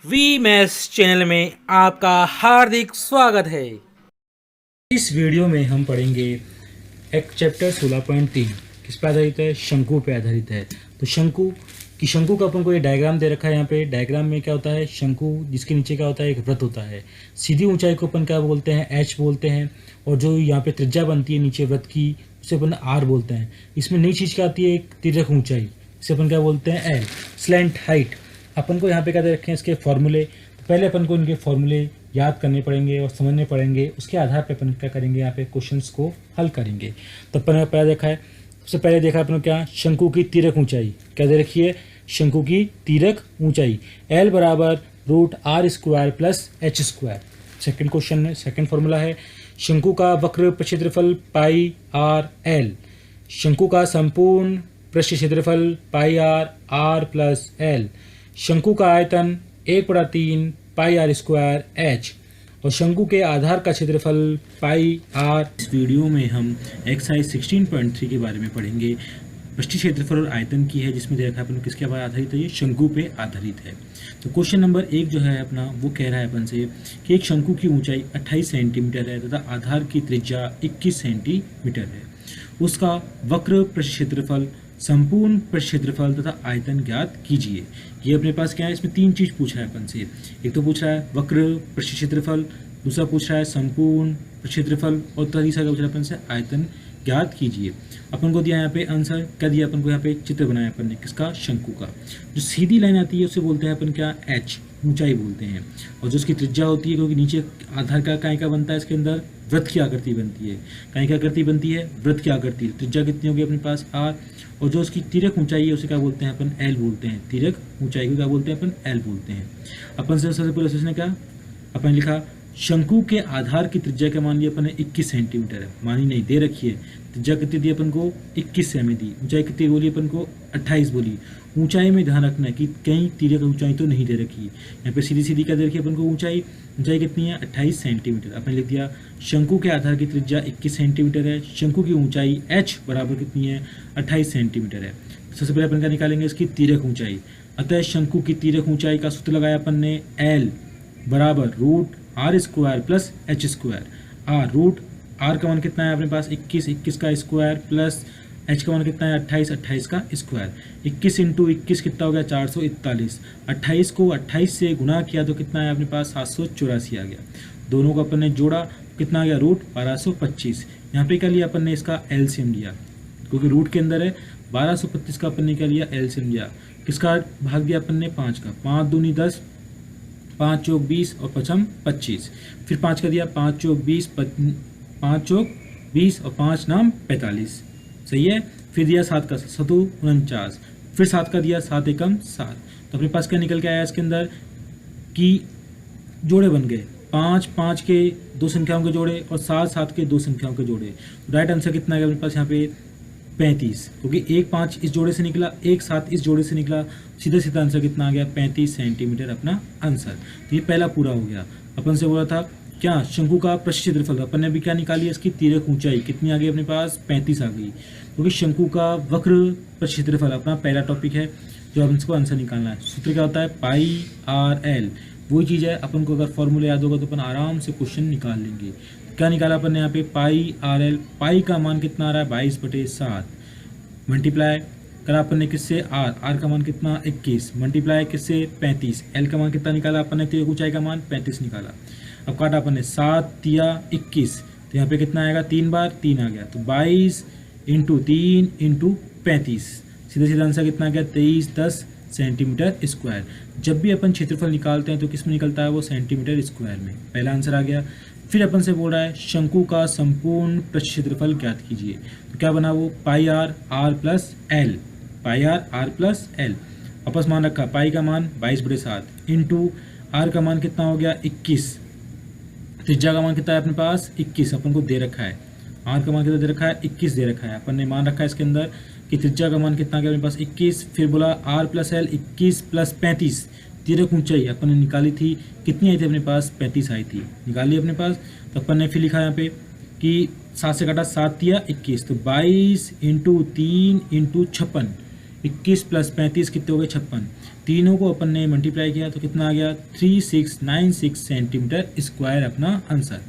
We maths channel में आपका हार्दिक स्वागत है। इस वीडियो में हम पढ़ेंगे एक चैप्टर 16.3 किस पे आधारित है, शंकु पे आधारित है। तो शंकु का अपन को ये डायग्राम दे रखा है। यहाँ पे डायग्राम में क्या होता है, शंकु जिसके नीचे क्या होता है, एक वृत्त होता है। सीधी ऊंचाई को अपन क्या बोलते हैं, एच बोलते हैं। और जो यहाँ पे त्रिज्या बनती है नीचे वृत्त की, उसे अपन आर बोलते हैं। इसमें नई चीज़ क्या आती है, एक तिर्यक ऊंचाई, इसे अपन क्या बोलते हैं, एल। स्लैंट हाइट अपन को यहाँ पे क्या दे रखे हैं, इसके फॉर्मूले। तो पहले अपन को इनके फॉर्मूले याद करने पड़ेंगे और समझने पड़ेंगे। उसके आधार पर अपन क्या करेंगे, यहाँ पे क्वेश्चंस को हल करेंगे। तो अपन ने पहले देखा है, सबसे पहले देखा अपन क्या, शंकु की तिर्यक ऊंचाई क्या दे रखी है, शंकु की तिर्यक ऊंचाई L बराबर √r² plus h²। Second question है, सेकंड फॉर्मूला है, शंकु का वक्र प्रक्षेत्रफल पाई आर एल, शंकु का संपूर्ण पृष्ठ क्षेत्रफल पाई आर प्लस एल, शंकु का आयतन 1/3 पाई r² h और शंकु के आधार का क्षेत्रफल पाई आर। इस वीडियो में हम एक्सरसाइज 16.3 के बारे में पढ़ेंगे। पृष्ठीय क्षेत्रफल और आयतन की है, जिसमें देखा अपन किसके पर आधारित है, ये शंकु पे आधारित है। तो क्वेश्चन नंबर 1 जो है अपना, वो कह रहा है अपन से कि एक शंकु की ऊंचाई 28 सेंटीमीटर है तथा आधार की त्रिज्या 21 सेंटीमीटर है। उसका वक्र पृष्ठ क्षेत्रफल, संपूर्ण पृष्ठ क्षेत्रफल तथा आयतन ज्ञात कीजिए। ये अपने पास क्या है, इसमें 3 चीज़ पूछ रहा है अपन से। एक तो पूछ रहा है वक्र पृष्ठ क्षेत्रफल, दूसरा पूछ रहा है संपूर्ण पृष्ठ क्षेत्रफल और तीसरा पूछ रहा है अपन से आयतन ज्ञात कीजिए। अपन को दिया यहाँ पे आंसर, क्या दिया अपन को, यहाँ पे चित्र बनाया अपन ने किसका, शंकु का। जो सीधी लाइन आती है उसे बोलते हैं अपन क्या, एच, ऊंचाई बोलते हैं। और जो उसकी त्रिज्या होती है, क्योंकि नीचे आधार का काय का बनता है, इसके अंदर वृत्त की आकृति बनती है। काय की आकृति बनती है, वृत्त की आकृति। त्रिज्या कितनी होगी अपने पास, आर। और जो उसकी तिर्यक ऊंचाई है उसे क्या बोलते हैं अपन, एल बोलते हैं। तिर्यक ऊंचाई को क्या बोलते हैं अपन, एल बोलते हैं। अपन से सबसे पहले उसने क्या, अपन लिखा शंकु के आधार की त्रिज्या क्या मान लिया अपन ने, 21 सेंटीमीटर है। मानी नहीं, दे रखी है। त्रिज्या कितनी दी अपन को, 21 सेमी दी। ऊंचाई कितनी बोली अपन को, 28 बोली। ऊंचाई में ध्यान रखना है कि कहीं तिर्यक ऊंचाई तो नहीं दे रखी। यहाँ पे सीधी सीधी क्या दे रखी है अपन को, ऊंचाई। ऊंचाई कितनी है, 28 सेंटीमीटर। अपन लिख दिया शंकु के आधार की त्रिज्या 21 सेंटीमीटर है, शंकु की ऊंचाई h बराबर कितनी है, 28 सेंटीमीटर है। सबसे पहले अपन क्या निकालेंगे, इसकी तिर्यक ऊंचाई। अतः शंकु की तिर्यक ऊंचाई का सूत्र लगाया अपन ने, L बराबर √r² प्लस h²। r का मान कितना है अपने पास, 21 का स्क्वायर प्लस h का मान कितना है, 28 का स्क्वायर। 21 × 21 कितना हो गया, 441। 28 को 28 से गुना किया तो कितना है अपने पास, 784 आ गया। दोनों को अपन ने जोड़ा, कितना आ गया, √1225। यहाँ पे क्या लिया अपन ने, इसका एलसीएम लिया, क्योंकि रूट के अंदर है। 1225 का अपन ने क्या लिया, एलसीएम लिया। किसका भाग दिया अपन ने, 5 का। 5 दूनी 10, 5 चौक 20 और 5 25। फिर 5 का दिया, 5 चौक 20, 5 चौक 20 और 5 नाम 45। सही है। फिर दिया 7 का, 7 49। फिर 7 का दिया, 7 एकम 7। तो अपने पास क्या निकल के आया इसके अंदर कि जोड़े बन गए, 5 5 के 2 संख्याओं के जोड़े और 7 7 के 2 संख्याओं के जोड़े। राइट आंसर कितना है अपने पास यहाँ पे, 35। क्योंकि 1 5 इस जोड़े से निकला, 1 7 इस जोड़े से निकला। सीधा सीधा आंसर कितना आ गया, 35 सेंटीमीटर अपना आंसर। तो ये पहला पूरा हो गया। अपन से बोला था क्या, शंकु का पृष्ठ क्षेत्रफल। अपन ने भी क्या निकाली है, इसकी तिर्यक ऊंचाई कितनी आ गई अपने पास, 35 आ गई। क्योंकि शंकु का वक्र पृष्ठ क्षेत्रफल अपना पहला टॉपिक है जो अपन को आंसर निकालना है। सूत्र क्या होता है, पाई आर एल। वही चीज़ है, अपन को अगर फॉर्मूला याद होगा तो अपन आराम से क्वेश्चन निकाल लेंगे। क्या निकाला अपन ने यहाँ पे, पाई आर एल। पाई का मान कितना आ रहा है, 22/7। मल्टीप्लाई करा अपन ने किससे, आर का मान कितना, 21। मल्टीप्लाई किससे, 35। एल का मान कितना निकाला अपन ने, तिर्यक ऊंचाई का मान 35 निकाला। अब काटा अपन ने, 7 तिया 21। तो यहाँ पे कितना आएगा, 3 बार 3 आ गया। तो 22 × 3 × 35। सीधा सीधा आंसर कितना आ गया, 2310 सेंटीमीटर स्क्वायर। जब भी अपन क्षेत्रफल निकालते हैं तो किस में निकलता है, वो सेंटीमीटर स्क्वायर में। पहला आंसर आ गया। फिर अपन से बोल रहा है शंकु का संपूर्ण पृष्ठ क्षेत्रफल ज्ञात कीजिए। तो क्या बना वो, pi R plus L. Pi R plus L. वापस मान रखा, पाई का मान 22/7 इंटू आर का मान कितना हो गया, 21। त्रिज्या का मान कितना है अपने पास, 21 अपन को दे रखा है। आर का मान कितना दे रखा है, 21 दे रखा है। अपन ने मान रखा है इसके अंदर कि त्रिज्या का मान कितना गया अपने पास, 21। फिर बोला आर प्लस एल, 21 + 35। तिर्यक ऊंचाई अपन ने निकाली थी, कितनी आई थी अपने पास, 35 आई थी, निकाली अपने पास। तो अपन ने फिर लिखा यहाँ पे कि 7 से काटा, 7 तिया 21। तो 22 × 3 × 56 21 प्लस 35 कितने हो गए 56। तीनों को अपन ने मल्टीप्लाई किया तो कितना आ गया 3696 सेंटीमीटर स्क्वायर अपना आंसर।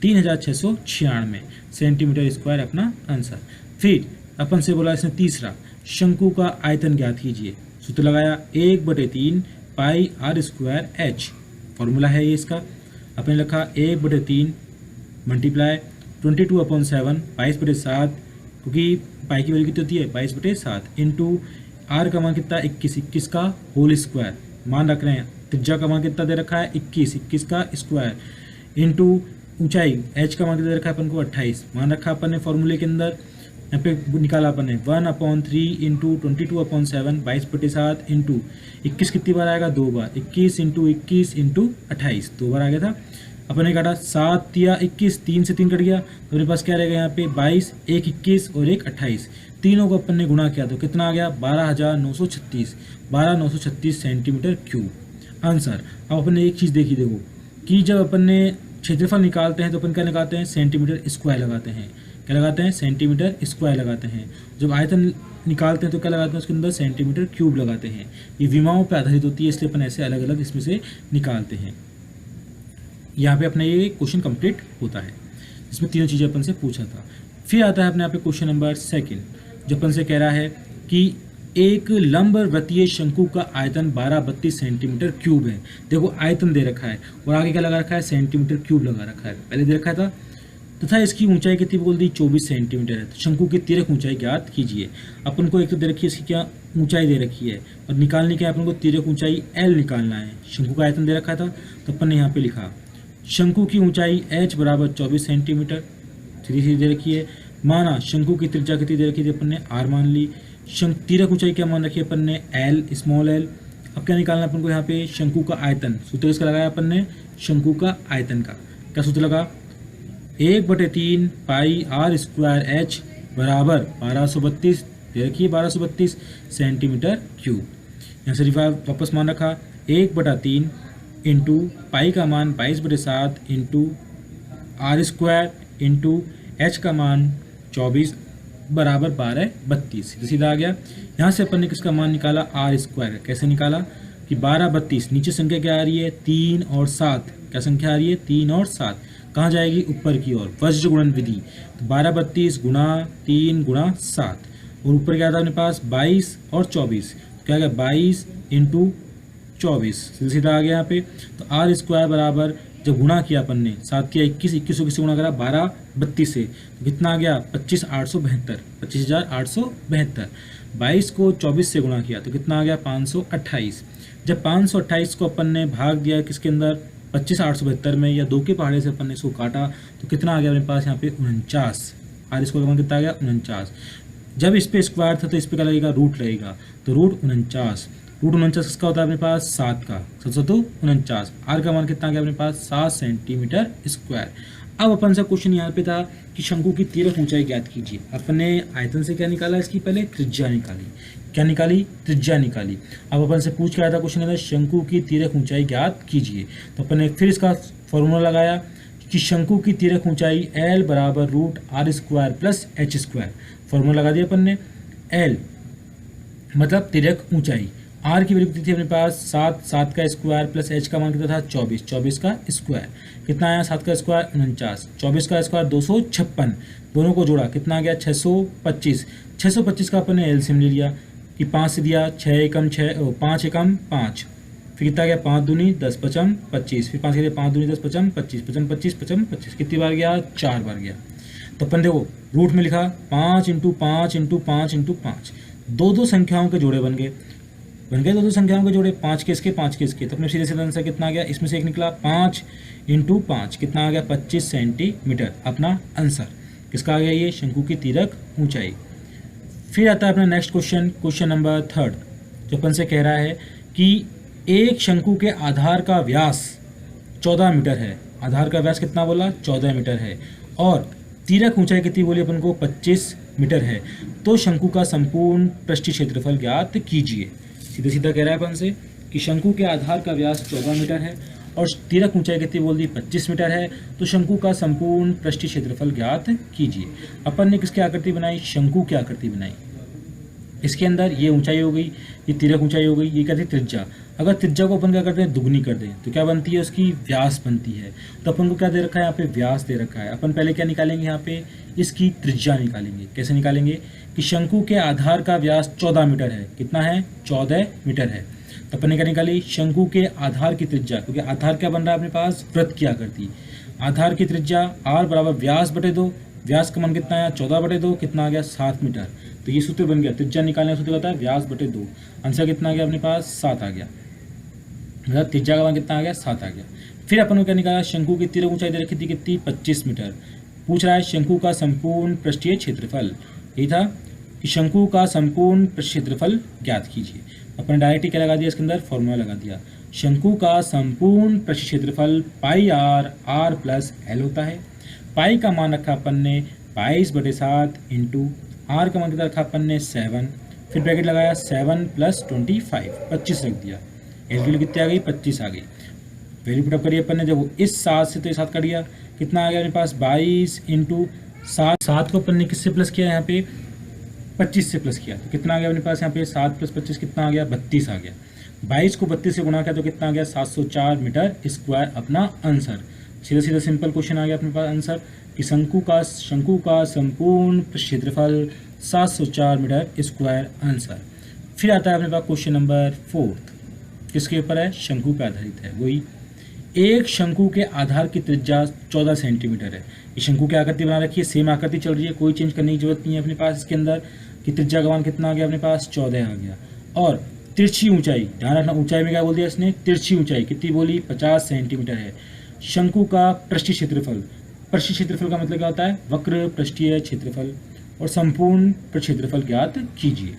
3696 सेंटीमीटर स्क्वायर अपना आंसर। फिर अपन से बोला इसने तीसरा, शंकु का आयतन ज्ञात कीजिए। सूत्र लगाया 1/3 पाई आर स्क्वायर एच, फॉर्मूला है ये इसका। अपने लिखा 1/3 मल्टीप्लाई 22/7 22/7, क्योंकि पाई की वैल्यू कितनी होती है 22/7 इंटू आर का मान कितना 21 का होल स्क्वायर मान रख रहे हैं। त्रिज्या का मान कितना दे रखा है 21 का स्क्वायर इंटू ऊंचाई एच का मान कितना दे रखा है अपन को 28 मान रखा अपन ने फॉर्मूले के अंदर। यहाँ पे निकाला अपन ने 1/3 इंटू 22/7 22/7 इंटू 21 कितनी बार आएगा 2 बार, 21 इंटू 28 2 बार आ गया था। अपन ने काटा 7 या 21, 3 से 3 कट गया तो मेरे पास क्या रहेगा यहाँ पे 22, एक 21 और एक 28। तीनों को अपन ने गुणा किया तो कितना आ गया 12,936 सेंटीमीटर क्यूब आंसर। अब अपन ने एक चीज़ देखी, देखो कि जब अपन ने क्षेत्रफल निकालते हैं तो अपन क्या लगाते हैं सेंटीमीटर स्क्वायर लगाते हैं। क्या लगाते हैं सेंटीमीटर स्क्वायर लगाते हैं। जब आयतन निकालते हैं तो क्या लगाते हैं उसके अंदर सेंटीमीटर क्यूब लगाते हैं। ये विमाओं पर आधारित होती है इसलिए अपन ऐसे अलग अलग इसमें से निकालते हैं। यहाँ पे अपना ये क्वेश्चन कंप्लीट होता है इसमें तीनों चीज़ें अपन से पूछा था। फिर आता है अपने यहाँ पे क्वेश्चन नंबर 2 जो अपन से कह रहा है कि एक लंबवृत्तीय शंकु का आयतन 1232 सेंटीमीटर क्यूब है। देखो आयतन दे रखा है और आगे क्या लगा रखा है सेंटीमीटर क्यूब लगा रखा है, पहले दे रखा था। तथा इसकी ऊंचाई कितनी बोल दी 24 सेंटीमीटर है। तो शंकु की तिर्यक ऊंचाई ज्ञात कीजिए। अपन को एक तो दे रखी है इसकी क्या ऊंचाई दे रखी है और निकालने के अपन को तिर्यक ऊंचाई L निकालना है। शंकु का आयतन दे रखा था तो अपन ने यहाँ पे लिखा शंकु की ऊंचाई h बराबर 24 सेंटीमीटर सीधी सीधी दे रखी है। माना शंकु की त्रिज्या कितनी दे रखी थी अपन ने r मान ली। तिर्यक ऊंचाई क्या मान रखी है अपन ने L स्मॉल l। अब क्या निकालना अपन को यहाँ पे शंकु का आयतन। सूत्र इसका लगाया अपन ने शंकु का आयतन का। क्या सूत्र लगा 1/3 पाई आर स्क्वायर एच बराबर 1232 दे रखी है 1232 सेंटीमीटर क्यूब। यहाँ से वापस मान रखा 1/3 इंटू पाई का मान 22/7 into r square into h का मान 24 बराबर 1232 सीधा आ गया। यहाँ से अपन ने किसका मान निकाला आर स्क्वायर। कैसे निकाला कि 1232 नीचे संख्या क्या आ रही है 3 और 7। क्या संख्या आ रही है 3 और 7 कहाँ जाएगी ऊपर की ओर वज्र गुणन विधि। तो 1232 गुणा 3 गुणा 7 और ऊपर क्या था अपने पास 22 और 24 क्या आ गया 22 इंटू 24 सीधा आ गया यहाँ पे। तो आर स्क्वायर बराबर जब गुणा किया अपन ने 7 किया 21 21 को किससे गुणा करा 1232 से तो कितना आ गया 25,872 25,872। 22 को 24 से गुणा किया तो कितना आ गया 528। जब 528 को अपन ने भाग दिया किसके अंदर 25,872 में या 2 के पहाड़े से अपन ने इसको काटा तो कितना आ गया अपने पास यहाँ पे 49। आर स्क्वायर का मान कितना आ गया 49। जब इस पे स्क्वायर था तो इस पे क्या लगेगा रूट लगेगा तो रूट 49। रूट 49 किसका होता है अपने पास 7 का 7 तो 49। आर का मान कितना आ गया अपने पास 7 सेंटीमीटर स्क्वायर। अब अपन से क्वेश्चन यहाँ पे था कि शंकु की तिर्यक ऊंचाई ज्ञात कीजिए। अपन ने आयतन से क्या निकाला इसकी पहले त्रिज्या निकाली। क्या निकाली त्रिज्या निकाली। अब अपन से पूछ के आया था क्वेश्चन था शंकु की तिर्यक ऊंचाई ज्ञात कीजिए। तो अपन ने फिर इसका फॉर्मूला लगाया कि शंकु की तिर्यक ऊंचाई L बराबर root r square plus h square. Formula लगा दिया अपन ने L मतलब तिर्यक ऊंचाई। आर की वैल्यू कितनी थी अपने पास 7 का स्क्वायर प्लस एच का मान कितना था 24 का स्क्वायर कितना आया 7 का स्क्वायर 49 24 का स्क्वायर 256 दोनों को जोड़ा कितना आ गया 625 का अपन ने एलसीएम ले लिया कि 5 से दिया 6 एकम 6 5 एकम 5 फिर कितना गया 5 दूनी 10 पचम 25 फिर 5 के लिए 5 दूनी 10 पचम 25 पचम 25 पचम 25 कितनी बार गया 4 बार गया। तो अपन देखो रूट में लिखा 5 इंटू 5 इंटू 5 इंटू 5 दो संख्याओं के जोड़े बन गए दो संख्याओं के जोड़े 5 के इसके 5 के इसके। तो अपने सीधे सीधा आंसर कितना आ गया इसमें से एक निकला 5 इंटू 5 कितना आ गया 25 सेंटीमीटर अपना आंसर किसका आ गया ये शंकु की तिर्यक ऊंचाई। फिर आता है अपना नेक्स्ट क्वेश्चन नंबर 3 जो अपन से कह रहा है कि एक शंकु के आधार का व्यास 14 मीटर है। आधार का व्यास कितना बोला 14 मीटर है और तिर्यक ऊंचाई कितनी बोली अपन को 25 मीटर है। तो शंकु का संपूर्ण पृष्ठीय क्षेत्रफल ज्ञात कीजिए। सीधे सीधा कह रहा है अपन से कि शंकु के आधार का व्यास 14 मीटर है और तिर्यक ऊंचाई कितनी बोल दी 25 मीटर है। तो शंकु का संपूर्ण पृष्ठीय क्षेत्रफल ज्ञात कीजिए। अपन ने किसकी आकृति बनाई शंकु की आकृति बनाई। इसके अंदर ये ऊंचाई हो गई, ये तिरक ऊंचाई हो गई, ये कहते हैं त्रिज्या। अगर त्रिज्या को अपन क्या करते हैं, दुगनी कर दें तो क्या बनती है, उसकी व्यास बनती है। तो अपन को क्या दे रखा है यहाँ पे, व्यास दे रखा है। अपन पहले क्या निकालेंगे, यहाँ पे इसकी त्रिज्या निकालेंगे। कैसे निकालेंगे कि शंकु के आधार का व्यास 14 मीटर है। कितना है, 14 मीटर है। तो अपन ने क्या निकाली, शंकु के आधार की त्रिज्या, क्योंकि आधार क्या बन रहा है अपने पास, वृत्त की आकृति। आधार की त्रिज्या r बराबर व्यास बटे 2, व्यास का मान कितना है, 14 बटे 2, कितना आ गया, 7 मीटर। तो ये सूत्र बन गया, त्रिज्या निकालने का सूत्र होता है व्यास बटे 2। आंसर कितना आ गया अपने पास, 7 आ गया। मतलब त्रिज्या का मान कितना आ गया, 7 आ गया। फिर अपन को क्या निकाला, शंकु की तिरक ऊंचाई दे रखी थी कितनी, 25 मीटर। पूछ रहा है शंकु का संपूर्ण पृष्ठीय क्षेत्रफल। यही था कि शंकु का संपूर्ण पृष्ठीय क्षेत्रफल ज्ञात कीजिए। अपन डायरेक्ट क्या लगा दिया, इसके अंदर फॉर्मूला लगा दिया। शंकु का संपूर्ण पृष्ठीय क्षेत्रफल पाई r प्लस एल होता है। पाई का मान रखा अपन ने 22/7 इंटू आर का मान कितना रखा अपन ने 7, फिर ब्रैकेट लगाया 7 + 25, 25 रख दिया। एल की कितनी आ गई, 25 आ गई। वैल्यू पुटअप करिए अपन ने, जब इस 7 से तो ये 7 कट गया, कितना आ गया मेरे पास 22 इंटू 7 को अपन ने किससे प्लस किया, यहाँ पे 25 से प्लस किया। तो कितना आ गया अपने पास यहाँ पे 7 + 25 कितना आ गया, 32 आ गया। 22 को 32 से गुणा किया तो कितना आ गया, 704 मीटर स्क्वायर अपना आंसर। सीधा सीधा सिंपल क्वेश्चन आ गया अपने पास आंसर कि शंकु का संपूर्ण क्षेत्रफल 704 मीटर स्क्वायर आंसर। फिर आता है अपने पास क्वेश्चन नंबर 4, किसके ऊपर है, शंकु पे आधारित है। वही एक शंकु के आधार की त्रिज्या 14 सेंटीमीटर है। ये शंकु की आकृति बना रखी है, सेम आकृति चल रही है, कोई चेंज करने की जरूरत नहीं है अपने पास। इसके अंदर कि त्रिज्या का मान कितना आ गया अपने पास, 14 आ गया। और तिरछी ऊंचाई, ध्यान रखना ऊंचाई में क्या बोल दिया इसने, तिरछी ऊंचाई कितनी बोली, 50 सेंटीमीटर है। शंकु का पृष्ठीय क्षेत्रफल, पृष्ठीय क्षेत्रफल का मतलब क्या होता है, वक्र पृष्ठीय क्षेत्रफल, और संपूर्ण क्षेत्रफल ज्ञात कीजिए।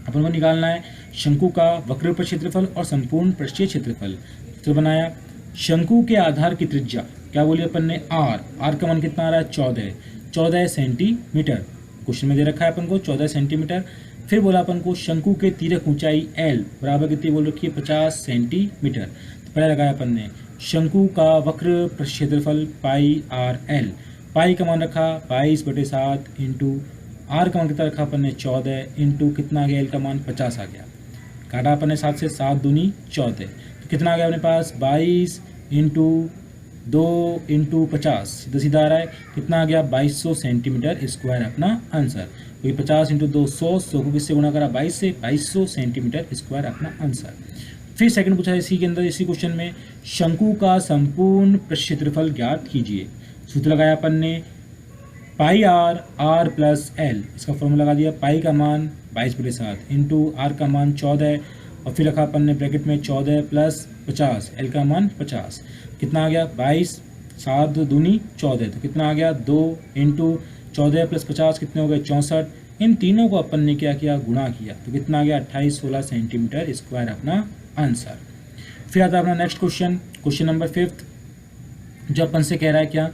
अपन को निकालना है शंकु का वक्र क्षेत्रफल और संपूर्ण पृष्ठीय क्षेत्रफल। तो बनाया शंकु के आधार की त्रिज्या क्या बोली अपन ने, r का मान कितना आ रहा है, 14 सेंटीमीटर। क्वेश्चन में दे रखा है अपन को 14 सेंटीमीटर। फिर बोला अपन को शंकु के तिरक ऊंचाई l बराबर कितनी बोल रखी है, 50 सेंटीमीटर। तो पहले लगाया अपन ने शंकु का वक्र क्षेत्रफल पाई r l, पाई का मान रखा 22/7 इंटू आर का मान कितना रखा अपन ने 14 इंटू कितना आ गया, एल का मान 50 आ गया। काटा अपन ने 7 से, 7 दूनी 14, तो कितना आ गया अपने पास 22 इंटू 2 इंटू 50, सीधा सीधा आ रहा है कितना आ गया 2200 सेंटीमीटर स्क्वायर अपना आंसर। वही 50 इंटू 2 100 को किससे गुणा करा 22 से, 2200 सेंटीमीटर स्क्वायर अपना आंसर। फिर सेकंड पूछा इसी के अंदर, इसी क्वेश्चन में शंकु का संपूर्ण क्षेत्रफल ज्ञात कीजिए। सूत्र लगाया अपन ने पाई r प्लस एल, इसका फॉर्मूला लगा दिया। पाई का मान 22/7 इंटू आर का मान 14, और फिर रखा अपन ने ब्रैकेट में 14 + 50, एल का मान 50, कितना आ गया 22, 7 दूनी 14, तो कितना आ गया 2 इंटू 14 + 50 कितने हो गए 64। इन तीनों को अपन ने क्या किया, गुणा किया, तो कितना आ गया 28-16 सेंटीमीटर स्क्वायर अपना आंसर। फिर आता है अपना नेक्स्ट क्वेश्चन, क्वेश्चन नंबर 5, जो अपन से कह रहा है क्या,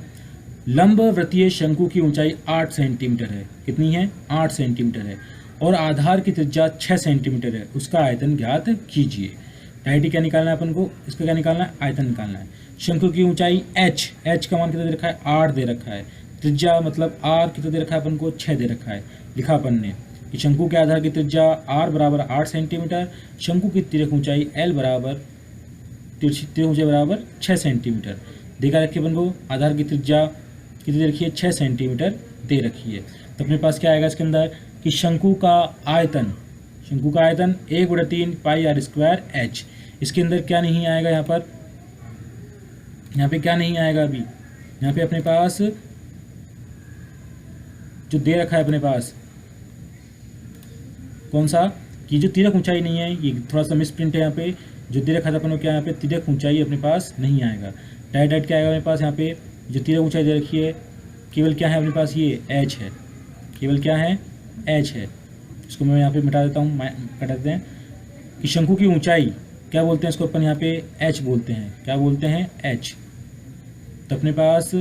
लंब वृत्तीय शंकु की ऊंचाई 8 सेंटीमीटर है। कितनी है, 8 सेंटीमीटर है, और आधार की त्रिज्या 6 सेंटीमीटर है। उसका आयतन ज्ञात कीजिए। डायरेक्ट क्या निकालना है अपन को, इसका क्या निकालना है, आयतन निकालना है। शंकु की ऊंचाई h का मान कितना दे रखा है, 8 दे रखा है। त्रिज्या मतलब r कितना दे रखा है अपन को, 6 दे रखा है। लिखा अपन ने कि शंकु के आधार की त्रिज्या r बराबर 8 सेंटीमीटर, शंकु की तिरक ऊंचाई l बराबर 6 सेंटीमीटर। देखा रखिए अपन को, आधार की त्रिज्या कितनी दे रखी है, 6 सेंटीमीटर दे रखी है। तो अपने पास क्या आएगा इसके अंदर कि शंकु का आयतन 1/3 पाई r स्क्वायर h। इसके अंदर क्या नहीं आएगा, यहाँ पे क्या नहीं आएगा अभी, यहाँ पे अपने पास जो दे रखा है अपने पास कौन सा, कि जो तिरक ऊंचाई नहीं है, ये थोड़ा सा मिसप्रिंट है। यहाँ पे जो दे रखा था अपन को क्या, यहाँ पे तिरक ऊंचाई अपने पास नहीं आएगा। डायरेक्ट क्या आएगा अपने पास, यहाँ पे जो तिरक ऊंचाई दे रखी है केवल क्या है अपने पास, ये h है, केवल क्या है h है। इसको मैं यहाँ पे मिटा देता हूँ, कटा देते हैं कि शंकु की ऊंचाई क्या बोलते हैं इसको अपन, यहाँ पे h बोलते हैं। क्या बोलते हैं, h। तो अपने पास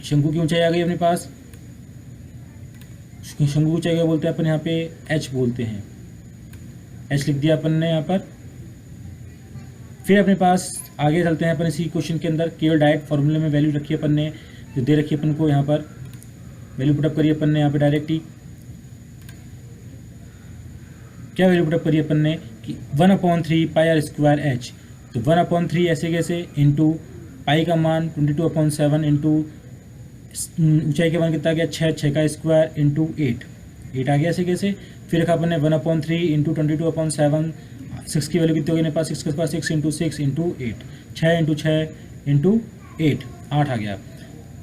शंकु की ऊंचाई आ गई अपने पास, शंकु की ऊंचाई क्या बोलते हैं अपन, यहाँ पे h बोलते हैं। h लिख दिया अपन ने यहाँ पर। फिर अपने पास आगे चलते हैं अपन इसी क्वेश्चन के अंदर। केवल डायरेक्ट फॉर्मूले में वैल्यू रखी है अपन ने, जो दे रखी है अपन को, यहाँ पर वैल्यू पुटअप करिए अपन ने यहाँ पे डायरेक्ट ही। क्या वैल्यू पुटअप करी अपन ने कि 1/3 पाई आर स्क्वायर एच, तो 1/3 ऐसे कैसे इंटू पाई का मान 22/7 इंटू ऊंचाई के मान कितना आ गया 6 का स्क्वायर इंटू 8 आ गया ऐसे कैसे। फिर रखा अपन ने 1/3 इंटू 22/7, 6 की वैल्यू कितनी होगी मेरे पास 6 के पास 6 इंटू 6 इंटू 8, 6 इंटू 6 इंटू 8 आ गया।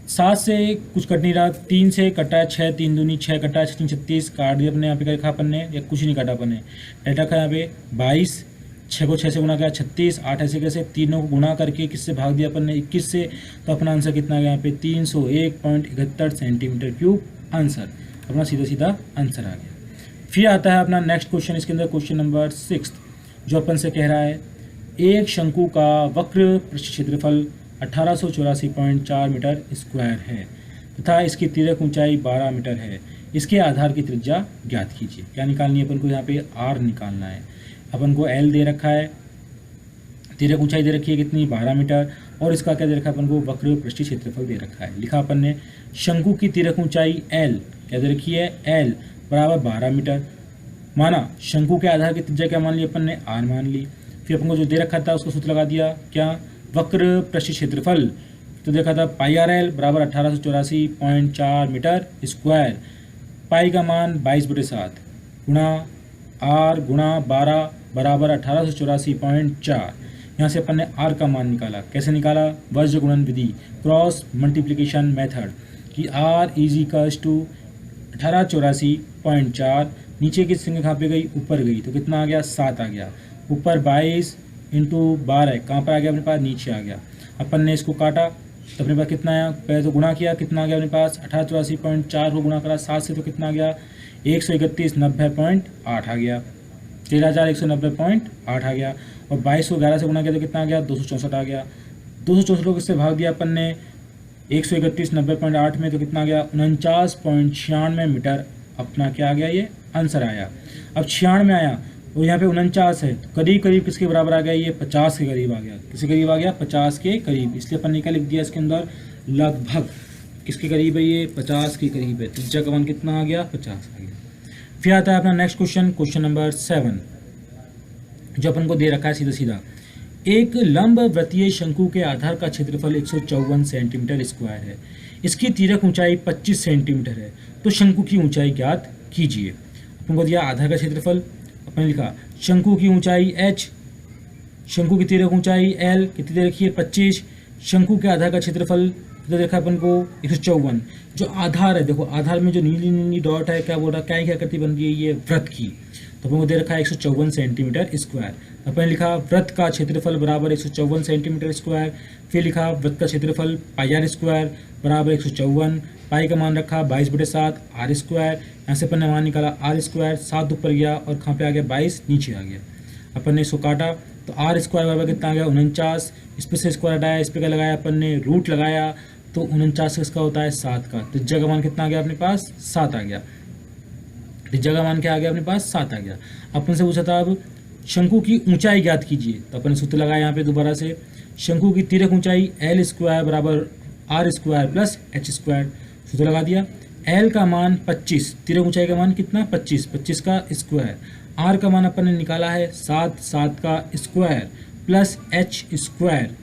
7 से कुछ कट नहीं रहा, 3 से कटा है 6, 3 दूनी 6 कटा है 36 काट दिया अपने। यहाँ पे क्या लिखा अपन ने, या कुछ नहीं काटा अपन ने, डेटा का यहाँ पे 22, 6 को 6 से गुना किया 36, 8 ऐसे कैसे, तीनों को गुना करके किससे भाग दिया अपन ने 21 से, तो अपना आंसर कितना आ गया यहाँ पे 301.71 सेंटीमीटर क्यूब आंसर, अपना सीधा सीधा आंसर आ गया। फिर आता है अपना नेक्स्ट क्वेश्चन, इसके अंदर क्वेश्चन नंबर 6 जो अपन से कह रहा है एक शंकु का वक्र पृष्ठ क्षेत्रफल 1884.4 मीटर स्क्वायर है तथा इसकी तिर्यक ऊंचाई 12 मीटर है, इसके आधार की त्रिज्या ज्ञात कीजिए। क्या निकालनी है अपन को, यहाँ पे आर निकालना है। अपन को एल दे रखा है, तिर्यक ऊंचाई दे रखी है कितनी 12 मीटर, और इसका क्या दे रखा है अपन को वक्र पृष्ठीय क्षेत्रफल दे रखा है। लिखा अपन ने शंकु की तिर्यक ऊंचाई एल क्या दे रखी है, एल बराबर 12 मीटर, माना शंकु के आधार की त्रिज्या क्या मान ली अपन ने, आर मान ली। फिर अपन को जो दे रखा था उसको सूत्र लगा दिया, क्या वक्र पृष्ठीय क्षेत्रफल, तो देखा था पाई आर एल बराबर 1884.4 मीटर स्क्वायर, पाई का मान 22/7 गुणा आर गुणा 12 बराबर 1884.4। यहाँ से अपन ने आर का मान निकाला, कैसे निकाला, वज्र गुणन विधि, क्रॉस मल्टीप्लिकेशन मेथड, कि आर इज इक्वल्स टू 1884.4, नीचे की संख्या कहाँ पे गई, ऊपर गई, तो कितना आ गया 7 आ गया, ऊपर 22 इंटू 12 कहाँ पर आ गया अपने पास, नीचे आ गया। अपन ने इसको काटा तो अपने पास कितना आया, पहले तो गुणा किया, कितना आ गया अपने पास 1884.4 को गुणा करा 7 से, तो कितना आ गया 131.90.8 आ गया, 13,190.8 आ गया। और 22 को 11 से गुणा किया तो कितना आ गया 264 आ गया। 264 को किससे भाग दिया अपन ने 131.90.8 में, तो कितना आ गया 49.96 मीटर, अपना क्या आ गया ये आंसर आया। अब 96 आया और यहाँ पे 49 है, तो करीब करीब किसके बराबर आ गया, ये 50 के करीब आ गया। किसके करीब आ गया, 50 के करीब, इसलिए अपन ने क्या लिख दिया इसके अंदर, लगभग किसके करीब है ये, 50 के करीब है। त्रिज्या का मान कितना आ गया, 50 आ गया। फिर आता है अपना नेक्स्ट क्वेश्चन, क्वेश्चन नंबर 7 जो अपन को दे रखा है सीधा सीधा, एक लंब वृत्तीय शंकु के आधार का क्षेत्रफल 154 सेंटीमीटर स्क्वायर है, इसकी तिर्यक ऊंचाई 25 सेंटीमीटर है, तो शंकु की ऊंचाई ज्ञात कीजिए। अपन को दिया आधार का क्षेत्रफल, अपन लिखा शंकु की ऊंचाई h, शंकु की तिर्यक ऊंचाई l कितनी दे रखी है 25, शंकु के आधार का क्षेत्रफल कितना देखा अपन को 154, जो आधार है देखो आधार में जो नीली नीली डॉट है क्या बोल रहा है, क्या करती बन रही है ये वृत्त की, तो अपन को दे रखा है 154 सेंटीमीटर स्क्वायर। अपन लिखा वृत्त का क्षेत्रफल बराबर 154 सेंटीमीटर स्क्वायर, फिर लिखा वृत्त का क्षेत्रफल पाई आर स्क्वायर बराबर 154, पाई का मान रखा 22/7 आर स्क्वायर, यहाँ से अपन ने मान निकाला आर स्क्वायर, 7 ऊपर गया और कहाँ पे आ गया 22 नीचे आ गया। अपन ने इसको काटा तो आर स्क्वायर बराबर कितना आ गया 49, इस पर से स्क्वायर हटाया, इस पर क्या लगाया अपन ने रूट लगाया, तो 49 किसका होता है 7 का, त्रिज्या का मान कितना आ गया अपने पास 7 आ गया। त्रिज्या का मान क्या आ गया अपने पास 7 आ गया। अपन से पूछा था अब शंकु की ऊंचाई ज्ञात कीजिए, तो अपन ने सूत्र लगाया यहाँ पे दोबारा से, शंकु की तिर्यक ऊंचाई एल स्क्वायर बराबर r square plus h square, सूत्र लगा दिया। एल का मान 25, तिर्यक ऊंचाई का मान कितना 25, 25 का स्क्वायर, आर का मान अपन ने निकाला है 7, 7 का स्क्वायर प्लस एच स्क्वायर,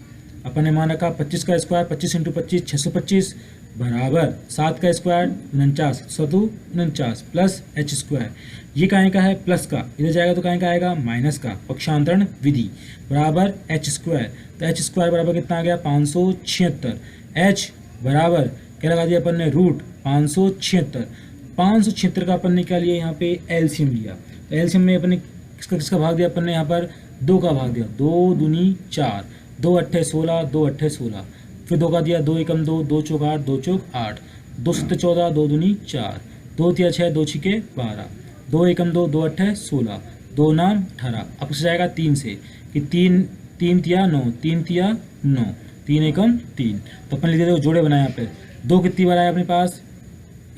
अपन ने मान रखा 25 का स्क्वायर 25 इंटू 25 625 बराबर 7 का स्क्वायर 49, 49 प्लस एच स्क्वायर, ये कहाँ का है प्लस का, इधर जाएगा तो कहाँ का आएगा माइनस का, पक्षांतरण विधि बराबर एच स्क्वायर, तो एच स्क्वायर बराबर कितना आ गया 576, एच बराबर क्या लगा दिया अपन ने रूट 576 का अपन ने क्या लिया यहाँ पे एलसीएम लिया, तो एलसीएम में अपन ने किसका भाग दिया अपन ने यहाँ पर 2 का भाग दिया, 2 दूनी 4, 2 अट्ठे 16, 2 अट्ठे 16, फिर 2 का दिया 2 एकम 2, 2 चौक 8, 2 चौक 8, 2 सत्ते 14, 2 दूनी 4, 2 तिया 6, 2 छिके 12, 2 एकम 2, 2 अट्ठे 16, 2 नाम 18, अब से जाएगा 3 से कि 3 तिया 9, 3 तिया 9, 3 एकम 3, तो अपन लिख देते जोड़े बनाए यहाँ पे, 2 कितनी बार आया अपने पास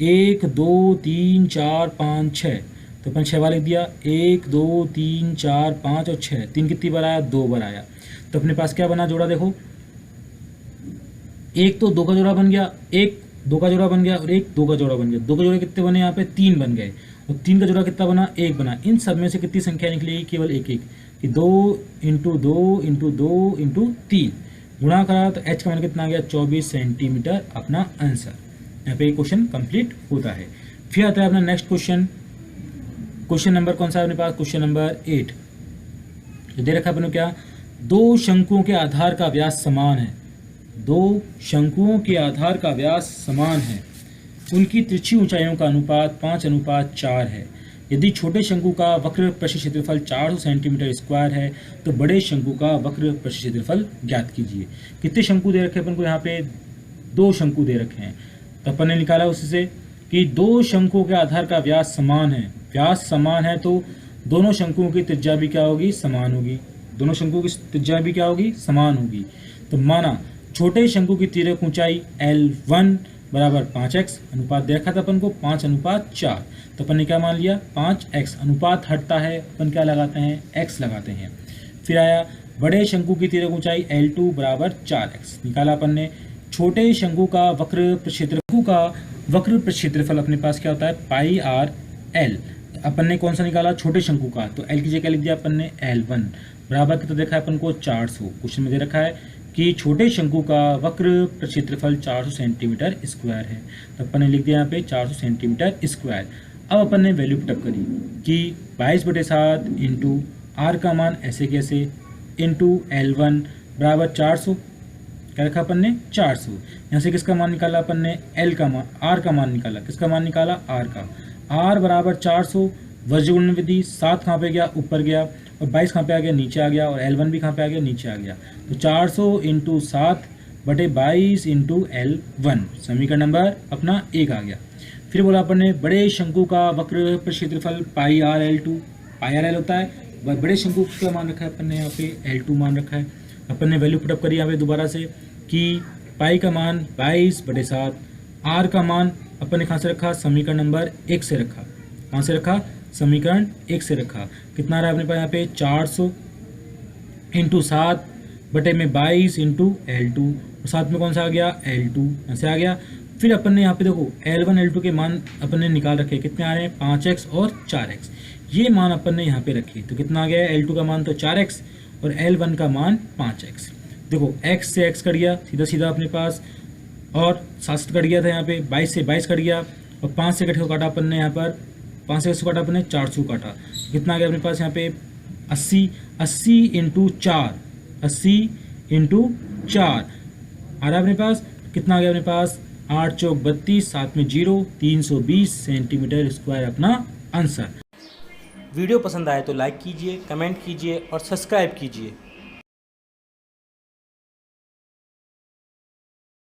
1 2 3 4 5 6, तो अपन 6 बार लिख दिया, 1 2 3 4 5 और 6, 3 कितनी बार आया 2 बार आया, तो अपने पास क्या बना जोड़ा देखो, एक तो 2 का जोड़ा बन गया, एक 2 का जोड़ा बन गया और एक 2 का जोड़ा बन गया, 2 के जोड़े कितने बने यहाँ पे 3 बन गए, तो 3 का जोड़ा कितना बना, 1 बना। इन सब में से कितनी संख्या निकलेगी, केवल एक एक, कि 2 इंटू 2 इंटू 2 इंटू 3 गुणा करा तो h का मान कितना आ गया, 24 सेंटीमीटर अपना आंसर। यहाँ पे क्वेश्चन कंप्लीट होता है। फिर आता है अपना नेक्स्ट क्वेश्चन। क्वेश्चन नंबर कौन सा है अपने पास, क्वेश्चन नंबर 8। तो दे रखा है अपने क्या, दो शंकुओं के आधार का व्यास समान है, दो शंकुओं के आधार का व्यास समान है, उनकी तिरछी ऊंचाइयों का अनुपात 5:4 है। यदि छोटे शंकु का वक्र प्रशिक्षित क्षेत्रफल 400 सेंटीमीटर स्क्वायर है तो बड़े शंकु का वक्र प्रशिक्षित क्षेत्रफल ज्ञात कीजिए। कितने शंकु दे रखे अपन को, यहाँ पे 2 शंकु दे रखे हैं। तो अपन ने निकाला उससे कि 2 शंकुओं के आधार का व्यास समान है, व्यास समान है तो दोनों शंकुओं की त्रिज्या भी क्या होगी, समान होगी, दोनों शंकुओं की त्रिज्या भी क्या होगी, समान होगी। तो माना छोटे शंकु की तिर्यक ऊंचाई L1 बराबर 5x, अनुपात देखा था अपन को 5:4, तो अपन ने क्या मान लिया, 5x। अनुपात हटता है, अपन क्या लगाते हैं, x लगाते हैं। फिर आया बड़े शंकु की तिर्यक ऊंचाई L2 बराबर 4x, निकाला अपन ने। छोटे शंकु का वक्र प्रक्षेत्रफल अपने पास क्या होता है, पाई आर एल। अपन ने कौन सा निकाला, छोटे शंकु का, तो एल की जगह लिख दिया अपन ने L1 बराबर कितना देखा है अपन को, 400। क्वेश्चन में दे रखा है कि छोटे शंकु का वक्र प्रक्षेत्रफल 400 सेंटीमीटर स्क्वायर है, तो अपन ने लिख दिया यहाँ पे 400 सेंटीमीटर स्क्वायर। अब अपन ने वैल्यू पुटअप करी कि 22/7 इंटू आर का मान ऐसे कैसे, इंटू L1 बराबर 400, क्या रखा अपन ने, 400। यहाँ से किसका मान निकाला अपन ने, एल का मान, आर का मान निकाला, किसका मान निकाला, आर का। आर बराबर 400, वज्रगुणन विधि, 7 कहाँ पे गया, ऊपर गया, और 22 कहाँ पे आ गया, नीचे आ गया, और L1 भी कहाँ पे आ गया, नीचे आ गया। तो 400 इंटू 7/22 इंटू L1, समीकरण नंबर अपना 1 आ गया। फिर बोला अपन ने बड़े शंकु का वक्र प्रक्षेत्रफल pi R L2, pi R L होता है, बड़े शंकु का मान रखा है अपन ने यहाँ पे L2 मान रखा है। अपन ने वैल्यू पुटअप करी यहाँ पे दोबारा से कि पाई का मान 22/7, आर का मान अपन ने कहाँ से रखा, समीकरण नंबर 1 से रखा। कहाँ से रखा, समीकरण 1 से रखा। कितना आ रहा है अपने पास यहाँ पे, 400 इंटू 7/22 इंटू L2, और साथ में कौन सा आ गया, L2 ऐसे आ गया। फिर अपन ने यहाँ पे देखो L1 L2 के मान अपन ने निकाल रखे, कितने आ रहे हैं, 5x और 4x, ये मान अपन ने यहाँ पे रखे। तो कितना आ गया, L2 का मान तो 4x और L1 का मान 5x। देखो x से x कट गया, सीधा सीधा अपने पास, और 7 कट गया था यहाँ पे, 22 से 22 कट गया, और 5 से कटे को काटा अपन ने यहाँ पर, 5 से काटा अपन ने 400 काटा। कितना आ गया अपने पास यहाँ पे, 80 इंटू 4, 80 इंटू 4 आ रहा है अपने पास। कितना आ गया अपने पास, 8 चौक 32, 7 में 0, 320 सेंटीमीटर स्क्वायर अपना आंसर। वीडियो पसंद आए तो लाइक कीजिए, कमेंट कीजिए और सब्सक्राइब कीजिए।